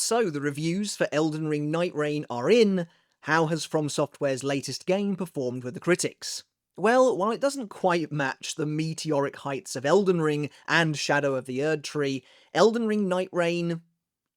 So the reviews for Elden Ring Nightreign are in. How has FromSoftware's latest game performed with the critics? Well, while it doesn't quite match the meteoric heights of Elden Ring and Shadow of the Erdtree, Elden Ring Nightreign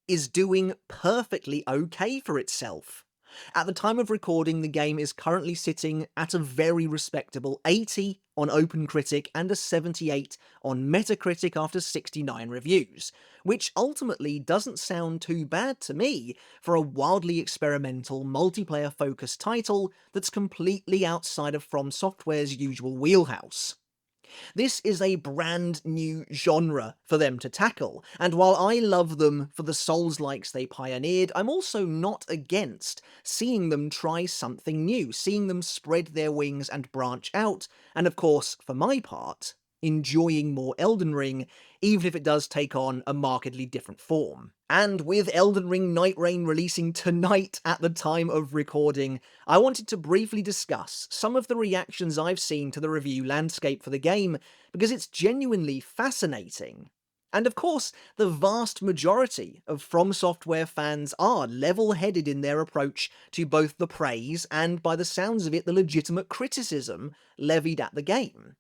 is doing perfectly okay for itself. At the time of recording, the game is currently sitting at a very respectable 80 on Opencritic and a 78 on Metacritic after 69 reviews, which ultimately doesn't sound too bad to me for a wildly experimental, multiplayer-focused title that's completely outside of From Software's usual wheelhouse. This is a brand new genre for them to tackle, and while I love them for the Souls-likes they pioneered, I'm also not against seeing them try something new, seeing them spread their wings and branch out, and of course, for my part, enjoying more Elden Ring, even if it does take on a markedly different form. And with Elden Ring Nightreign releasing tonight at the time of recording, I wanted to briefly discuss some of the reactions I've seen to the review landscape for the game, because it's genuinely fascinating. And of course, the vast majority of From Software fans are level-headed in their approach to both the praise and, by the sounds of it, the legitimate criticism levied at the game.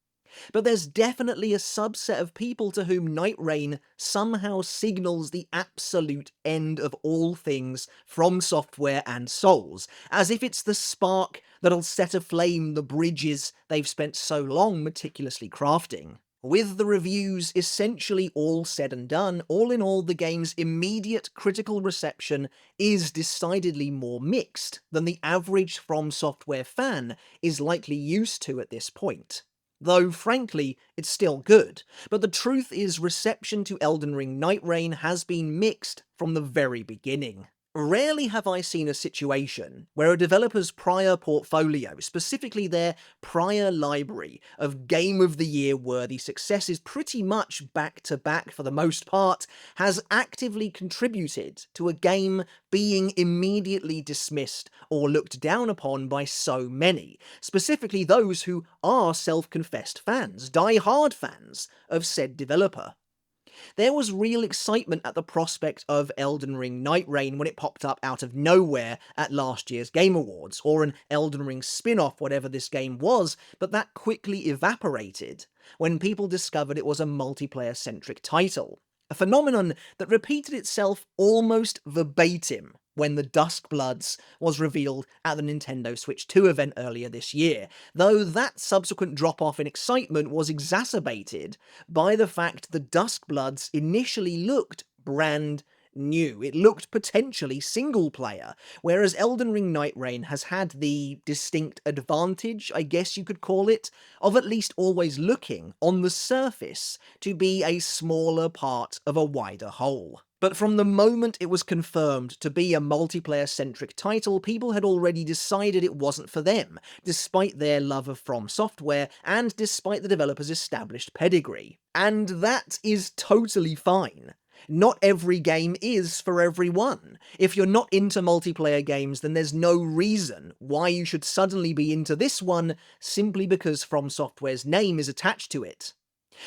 But there's definitely a subset of people to whom Nightreign somehow signals the absolute end of all things From Software and Souls, as if it's the spark that'll set aflame the bridges they've spent so long meticulously crafting. With the reviews essentially all said and done, all in all, the game's immediate critical reception is decidedly more mixed than the average From Software fan is likely used to at this point. Though, frankly, it's still good, but the truth is reception to Elden Ring Nightreign has been mixed from the very beginning. Rarely have I seen a situation where a developer's prior portfolio, specifically their prior library of Game of the Year worthy successes pretty much back to back for the most part, has actively contributed to a game being immediately dismissed or looked down upon by so many, specifically those who are self-confessed fans, die-hard fans of said developer. There was real excitement at the prospect of Elden Ring Nightreign when it popped up out of nowhere at last year's Game Awards, or an Elden Ring spin-off, whatever this game was, but that quickly evaporated when people discovered it was a multiplayer-centric title. A phenomenon that repeated itself almost verbatim when the Duskbloods was revealed at the Nintendo Switch 2 event earlier this year, though that subsequent drop-off in excitement was exacerbated by the fact the Duskbloods initially looked brand new. It looked potentially single-player, whereas Elden Ring Nightreign has had the distinct advantage, I guess you could call it, of at least always looking, on the surface, to be a smaller part of a wider whole. But from the moment it was confirmed to be a multiplayer-centric title, people had already decided it wasn't for them, despite their love of From Software, and despite the developer's established pedigree. And that is totally fine. Not every game is for everyone. If you're not into multiplayer games, then there's no reason why you should suddenly be into this one simply because From Software's name is attached to it.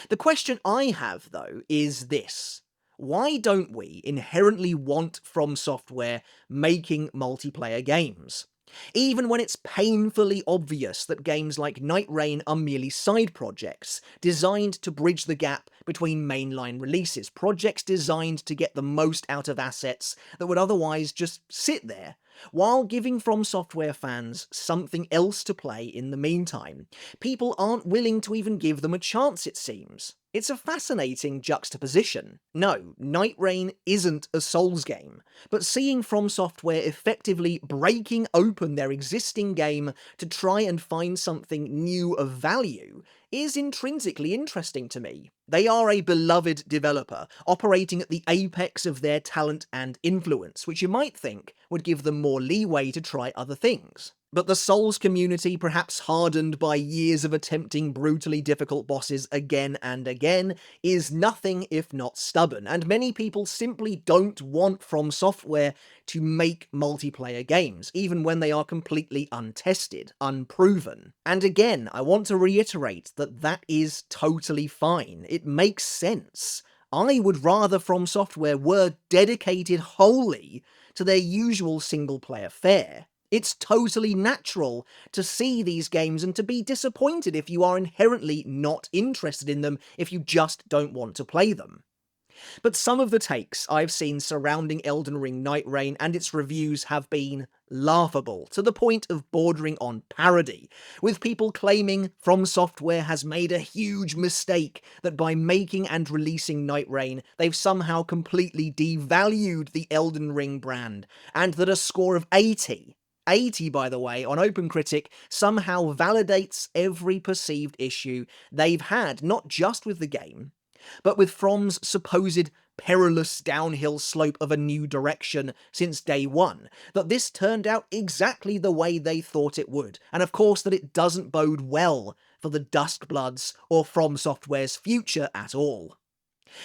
The question I have, though, is this. Why don't we inherently want From Software making multiplayer games? Even when it's painfully obvious that games like Nightreign are merely side projects, designed to bridge the gap between mainline releases, projects designed to get the most out of assets that would otherwise just sit there, while giving From Software fans something else to play in the meantime. People aren't willing to even give them a chance, it seems. It's a fascinating juxtaposition. No, Nightreign isn't a Souls game, but seeing From Software effectively breaking open their existing game to try and find something new of value is intrinsically interesting to me. They are a beloved developer, operating at the apex of their talent and influence, which you might think would give them more leeway to try other things. But the Souls community, perhaps hardened by years of attempting brutally difficult bosses again and again, is nothing if not stubborn, and many people simply don't want From Software to make multiplayer games, even when they are completely untested, unproven. And again, I want to reiterate that that is totally fine. It makes sense. I would rather FromSoftware were dedicated wholly to their usual single-player fare. It's totally natural to see these games and to be disappointed if you are inherently not interested in them, if you just don't want to play them. But some of the takes I've seen surrounding Elden Ring Nightreign and its reviews have been laughable, to the point of bordering on parody, with people claiming FromSoftware has made a huge mistake, that by making and releasing Nightreign, they've somehow completely devalued the Elden Ring brand, and that a score of 80, by the way, on Opencritic somehow validates every perceived issue they've had, not just with the game, but with From's supposed perilous downhill slope of a new direction since day one, that this turned out exactly the way they thought it would, and of course that it doesn't bode well for the Duskbloods or FromSoftware's future at all.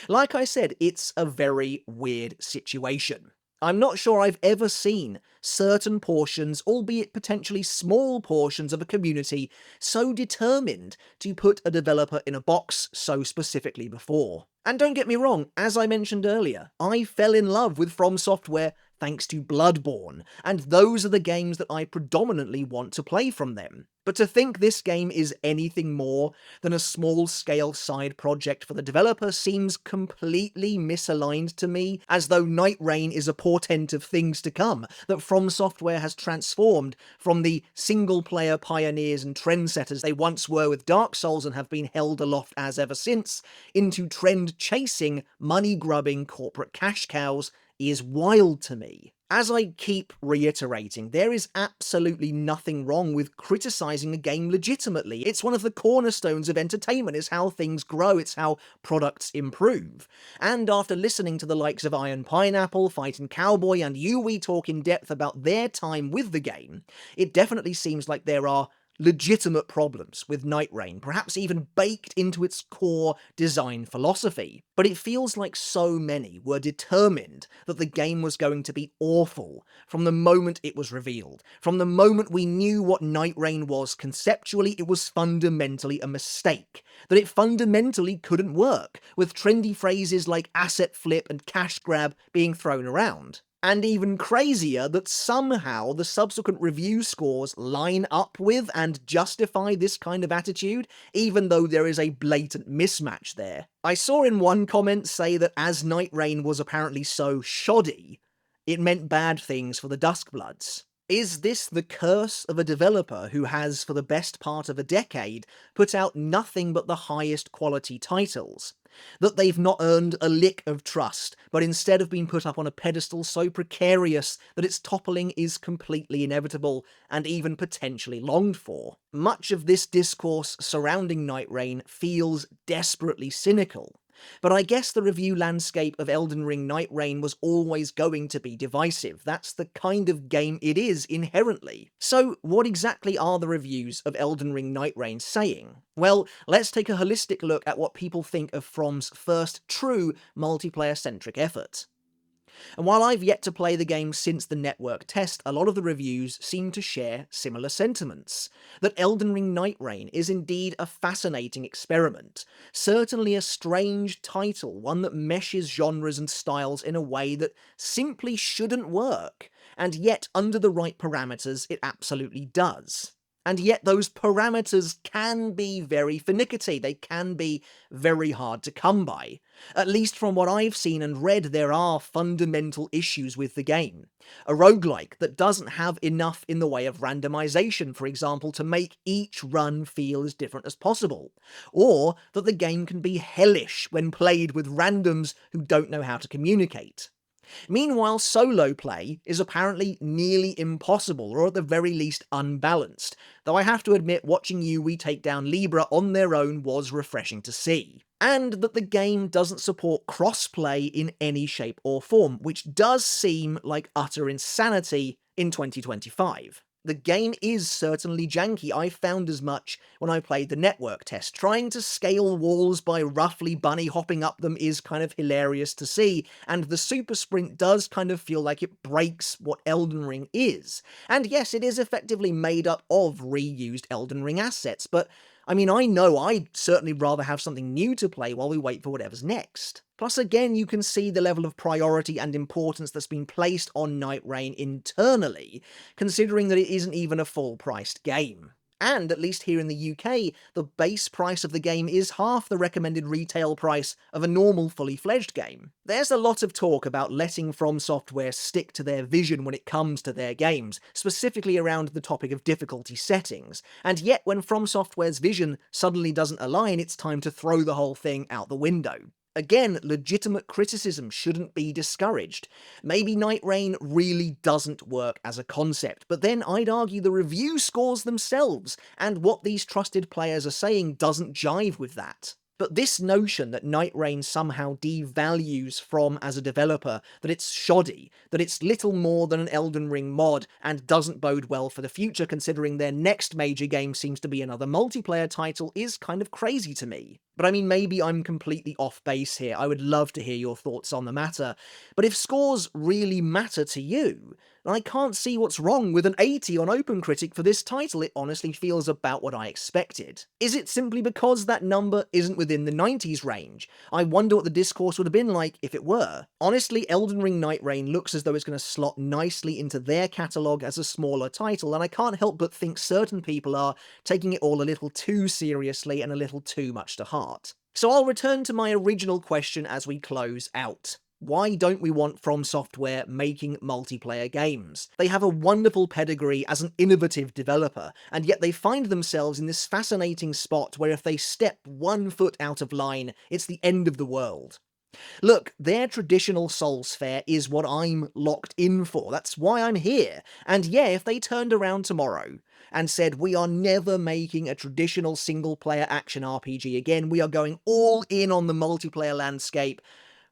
Like I said, it's a very weird situation. I'm not sure I've ever seen certain portions, albeit potentially small portions of a community, so determined to put a developer in a box so specifically before. And don't get me wrong, as I mentioned earlier, I fell in love with FromSoftware thanks to Bloodborne, and those are the games that I predominantly want to play from them. But to think this game is anything more than a small-scale side project for the developer seems completely misaligned to me, as though Nightreign is a portent of things to come, that FromSoftware has transformed from the single-player pioneers and trendsetters they once were with Dark Souls and have been held aloft as ever since, into trend-chasing, money-grubbing corporate cash cows, is wild to me. As I keep reiterating, there is absolutely nothing wrong with criticising a game legitimately. It's one of the cornerstones of entertainment. It's how things grow, it's how products improve. And after listening to the likes of Iron Pineapple, Fightin' Cowboy, and Yui talk in depth about their time with the game, it definitely seems like there are legitimate problems with Nightreign, perhaps even baked into its core design philosophy. But it feels like so many were determined that the game was going to be awful from the moment it was revealed. From the moment we knew what Nightreign was conceptually, it was fundamentally a mistake. That it fundamentally couldn't work, with trendy phrases like asset flip and cash grab being thrown around. And even crazier, that somehow the subsequent review scores line up with and justify this kind of attitude, even though there is a blatant mismatch there. I saw in one comment say that as Nightreign was apparently so shoddy, it meant bad things for the Duskbloods. Is this the curse of a developer who has, for the best part of a decade, put out nothing but the highest quality titles? That they've not earned a lick of trust, but instead have been put up on a pedestal so precarious that its toppling is completely inevitable, and even potentially longed for. Much of this discourse surrounding Nightreign feels desperately cynical. But I guess the review landscape of Elden Ring Nightreign was always going to be divisive. That's the kind of game it is inherently. So what exactly are the reviews of Elden Ring Nightreign saying? Well, let's take a holistic look at what people think of From's first true multiplayer-centric effort. And while I've yet to play the game since the network test, a lot of the reviews seem to share similar sentiments. That Elden Ring Nightreign is indeed a fascinating experiment, certainly a strange title, one that meshes genres and styles in a way that simply shouldn't work, and yet under the right parameters it absolutely does. And yet those parameters can be very finicky, they can be very hard to come by. At least from what I've seen and read, there are fundamental issues with the game. A roguelike that doesn't have enough in the way of randomization, for example, to make each run feel as different as possible. Or that the game can be hellish when played with randoms who don't know how to communicate. Meanwhile, solo play is apparently nearly impossible, or at the very least unbalanced, though I have to admit watching Yui take down Libra on their own was refreshing to see. And that the game doesn't support crossplay in any shape or form, which does seem like utter insanity in 2025. The game is certainly janky. I found as much when I played the network test. Trying to scale walls by roughly bunny hopping up them is kind of hilarious to see, and the super sprint does kind of feel like it breaks what Elden Ring is. And yes, it is effectively made up of reused Elden Ring assets, but I mean, I know I'd certainly rather have something new to play while we wait for whatever's next. Plus, again, you can see the level of priority and importance that's been placed on Nightreign internally, considering that it isn't even a full-priced game. And, at least here in the UK, the base price of the game is half the recommended retail price of a normal fully fledged game. There's a lot of talk about letting FromSoftware stick to their vision when it comes to their games, specifically around the topic of difficulty settings, and yet when FromSoftware's vision suddenly doesn't align, it's time to throw the whole thing out the window. Again, legitimate criticism shouldn't be discouraged. Maybe Nightreign really doesn't work as a concept, but then I'd argue the review scores themselves, and what these trusted players are saying doesn't jive with that. But this notion that Nightreign somehow devalues From as a developer, that it's shoddy, that it's little more than an Elden Ring mod, and doesn't bode well for the future considering their next major game seems to be another multiplayer title, is kind of crazy to me. But I mean, maybe I'm completely off base here. I would love to hear your thoughts on the matter. But if scores really matter to you, I can't see what's wrong with an 80 on Opencritic for this title. It honestly feels about what I expected. Is it simply because that number isn't within the 90s range? I wonder what the discourse would have been like if it were. Honestly, Elden Ring Nightreign looks as though it's going to slot nicely into their catalogue as a smaller title, and I can't help but think certain people are taking it all a little too seriously and a little too much to heart. So I'll return to my original question as we close out. Why don't we want FromSoftware making multiplayer games? They have a wonderful pedigree as an innovative developer, and yet they find themselves in this fascinating spot where if they step 1 foot out of line, it's the end of the world. Look, their traditional Souls fare is what I'm locked in for. That's why I'm here. And yeah, if they turned around tomorrow and said, we are never making a traditional single-player action RPG again, we are going all in on the multiplayer landscape,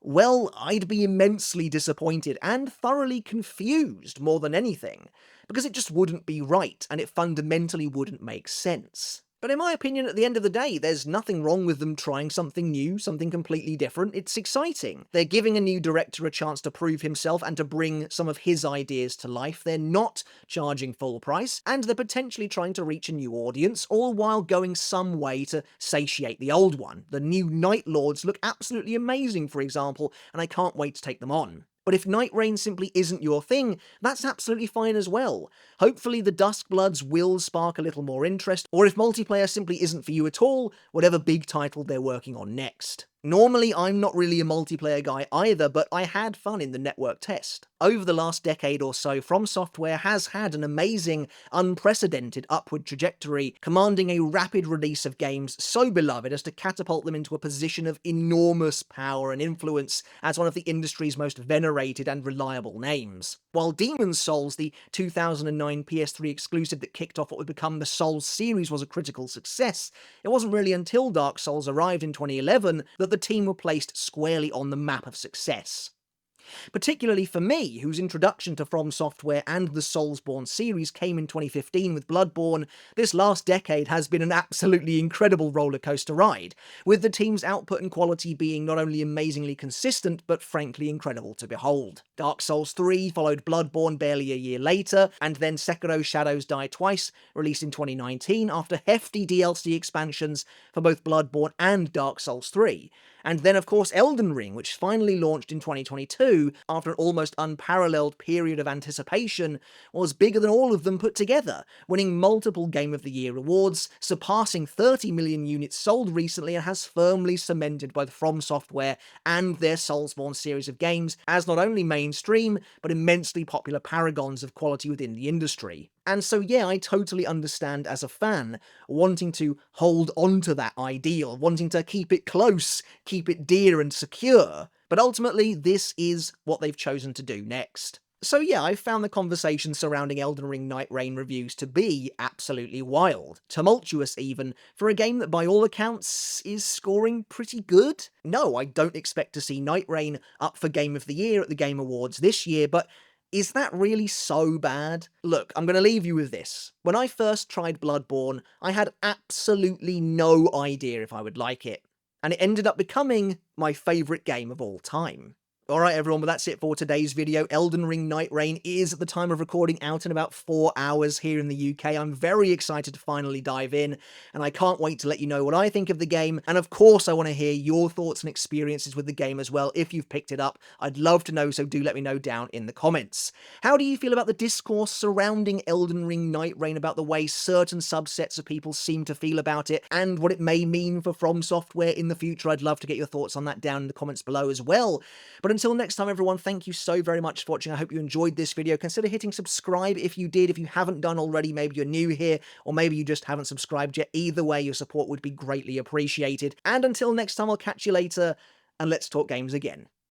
well, I'd be immensely disappointed and thoroughly confused more than anything, because it just wouldn't be right, and it fundamentally wouldn't make sense. But in my opinion, at the end of the day, there's nothing wrong with them trying something new, something completely different. It's exciting. They're giving a new director a chance to prove himself and to bring some of his ideas to life. They're not charging full price, and they're potentially trying to reach a new audience, all while going some way to satiate the old one. The new Night Lords look absolutely amazing, for example, and I can't wait to take them on. But if Nightreign simply isn't your thing, that's absolutely fine as well. Hopefully the Duskbloods will spark a little more interest, or if multiplayer simply isn't for you at all, whatever big title they're working on next. Normally, I'm not really a multiplayer guy either, but I had fun in the network test. Over the last decade or so, FromSoftware has had an amazing, unprecedented upward trajectory, commanding a rapid release of games so beloved as to catapult them into a position of enormous power and influence as one of the industry's most venerated and reliable names. While Demon's Souls, the 2009 PS3 exclusive that kicked off what would become the Souls series, was a critical success, it wasn't really until Dark Souls arrived in 2011 that the team were placed squarely on the map of success. Particularly for me, whose introduction to FromSoftware and the Soulsborne series came in 2015 with Bloodborne, this last decade has been an absolutely incredible rollercoaster ride, with the team's output and quality being not only amazingly consistent, but frankly incredible to behold. Dark Souls 3 followed Bloodborne barely a year later, and then Sekiro Shadows Die Twice, released in 2019 after hefty DLC expansions for both Bloodborne and Dark Souls 3. And then of course Elden Ring, which finally launched in 2022 after an almost unparalleled period of anticipation, was bigger than all of them put together, winning multiple Game of the Year awards, surpassing 30 million units sold recently, and has firmly cemented both FromSoftware and their Soulsborne series of games as not only mainstream, but immensely popular paragons of quality within the industry. And so yeah, I totally understand as a fan wanting to hold on to that ideal, wanting to keep it close, keep it dear and secure, but ultimately this is what they've chosen to do next. So yeah, I've found the conversation surrounding Elden Ring Nightreign reviews to be absolutely wild, tumultuous even, for a game that by all accounts is scoring pretty good. No, I don't expect to see Nightreign up for Game of the Year at the Game Awards this year, but is that really so bad? Look, I'm going to leave you with this. When I first tried Bloodborne, I had absolutely no idea if I would like it, and it ended up becoming my favourite game of all time. Alright everyone, but that's it for today's video. Elden Ring Nightreign is, at the time of recording, out in about 4 hours here in the UK. I'm very excited to finally dive in, and I can't wait to let you know what I think of the game, and of course I want to hear your thoughts and experiences with the game as well. If you've picked it up, I'd love to know, so do let me know down in the comments. How do you feel about the discourse surrounding Elden Ring Nightreign, about the way certain subsets of people seem to feel about it, and what it may mean for FromSoftware in the future? I'd love to get your thoughts on that down in the comments below as well. But until next time, everyone, thank you so very much for watching. I hope you enjoyed this video. Consider hitting subscribe if you did. If you haven't done already, maybe you're new here, or maybe you just haven't subscribed yet. Either way, your support would be greatly appreciated. And until next time, I'll catch you later, and let's talk games again.